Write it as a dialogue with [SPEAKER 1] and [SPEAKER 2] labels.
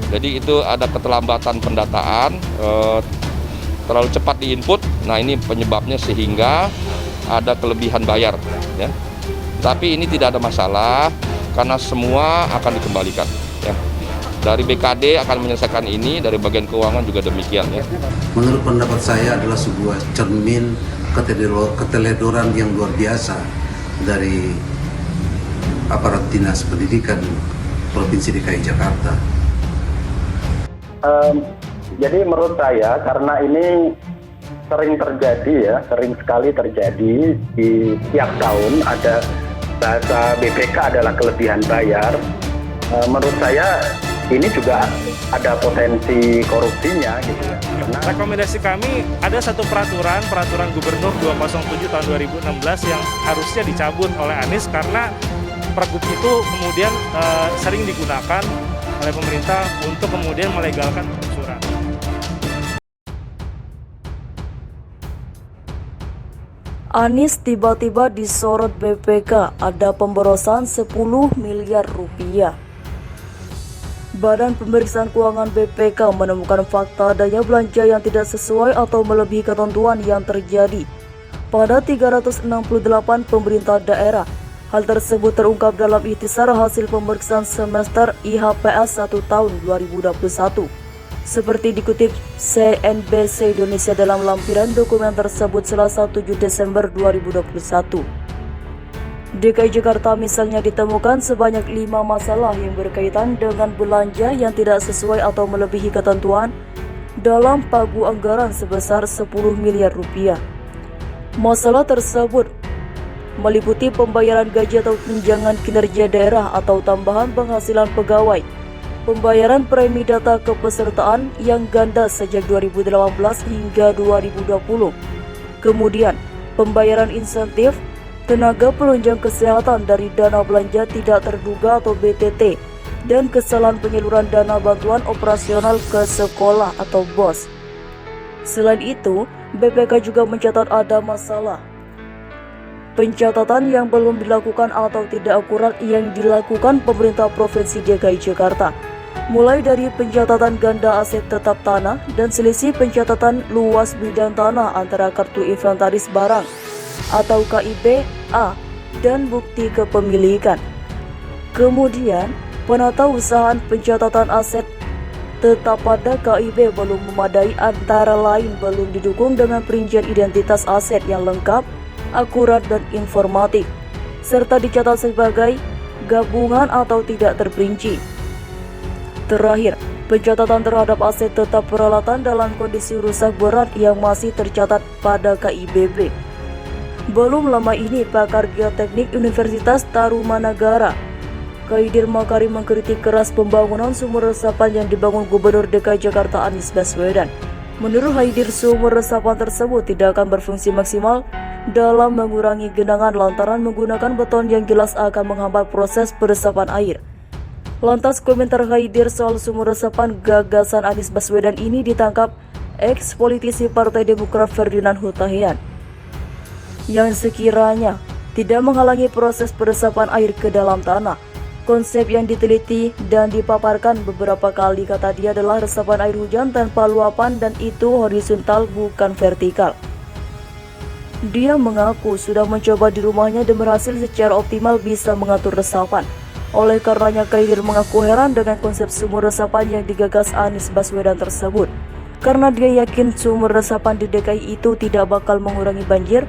[SPEAKER 1] Jadi itu ada keterlambatan pendataan, terlalu cepat diinput. Nah ini penyebabnya sehingga ada kelebihan bayar, ya. Tapi ini tidak ada masalah karena semua akan dikembalikan, ya. Dari BKD akan menyelesaikan ini, dari bagian keuangan juga demikian, ya.
[SPEAKER 2] Menurut pendapat saya adalah sebuah cermin keteledoran yang luar biasa dari aparat dinas pendidikan Provinsi DKI Jakarta.
[SPEAKER 3] Jadi menurut saya karena ini sering terjadi ya, sering sekali terjadi di tiap tahun ada bahasa BPK adalah kelebihan bayar. Menurut saya ini juga ada potensi korupsinya gitu ya. Karena
[SPEAKER 4] rekomendasi kami ada satu peraturan Gubernur 207 tahun 2016 yang harusnya dicabut oleh Anies karena pergub itu kemudian sering digunakan oleh pemerintah untuk kemudian melegalkan penggusuran.
[SPEAKER 5] Anies tiba-tiba disorot BPK, ada pemborosan 10 miliar rupiah. Badan Pemeriksaan Keuangan BPK menemukan fakta adanya belanja yang tidak sesuai atau melebihi ketentuan yang terjadi pada 368 pemerintah daerah. Hal tersebut terungkap dalam ikhtisar hasil pemeriksaan semester IHPS 1 tahun 2021. Seperti dikutip CNBC Indonesia dalam lampiran dokumen tersebut Selasa 7 Desember 2021. DKI Jakarta misalnya ditemukan sebanyak 5 masalah yang berkaitan dengan belanja yang tidak sesuai atau melebihi ketentuan dalam pagu anggaran sebesar 10 miliar rupiah. Masalah tersebut meliputi pembayaran gaji atau tunjangan kinerja daerah atau tambahan penghasilan pegawai, pembayaran premi data kepesertaan yang ganda sejak 2018 hingga 2020, kemudian pembayaran insentif tenaga penunjang kesehatan dari dana belanja tidak terduga atau BTT, dan kesalahan penyaluran dana bantuan operasional ke sekolah atau BOS. Selain itu, BPK juga mencatat ada masalah pencatatan yang belum dilakukan atau tidak akurat yang dilakukan pemerintah Provinsi DKI Jakarta, mulai dari pencatatan ganda aset tetap tanah dan selisih pencatatan luas bidang tanah antara kartu inventaris barang atau KIB A dan bukti kepemilikan. Kemudian, penatausahaan pencatatan aset tetap pada KIB belum memadai, antara lain belum didukung dengan perincian identitas aset yang lengkap, akurat dan informatif, serta dicatat sebagai gabungan atau tidak terperinci. Terakhir, pencatatan terhadap aset tetap peralatan dalam kondisi rusak berat yang masih tercatat pada KIBB. Belum lama ini, pakar geoteknik Universitas Tarumanagara, Khaidir Makarim, mengkritik keras pembangunan sumur resapan yang dibangun Gubernur DKI Jakarta Anies Baswedan. Menurut Khaidir, sumur resapan tersebut tidak akan berfungsi maksimal dalam mengurangi genangan lantaran menggunakan beton yang jelas akan menghambat proses peresapan air. Lantas komentar Khaidir soal sumur resapan gagasan Anies Baswedan ini ditangkap ex-politisi Partai Demokrat Ferdinand Hutahian, yang sekiranya tidak menghalangi proses peresapan air ke dalam tanah. Konsep yang diteliti dan dipaparkan beberapa kali, kata dia, adalah resapan air hujan tanpa luapan dan itu horizontal bukan vertikal. Dia mengaku sudah mencoba di rumahnya dan berhasil secara optimal bisa mengatur resapan. Oleh karenanya, Khaidir mengaku heran dengan konsep sumur resapan yang digagas Anies Baswedan tersebut, karena dia yakin sumur resapan di DKI itu tidak bakal mengurangi banjir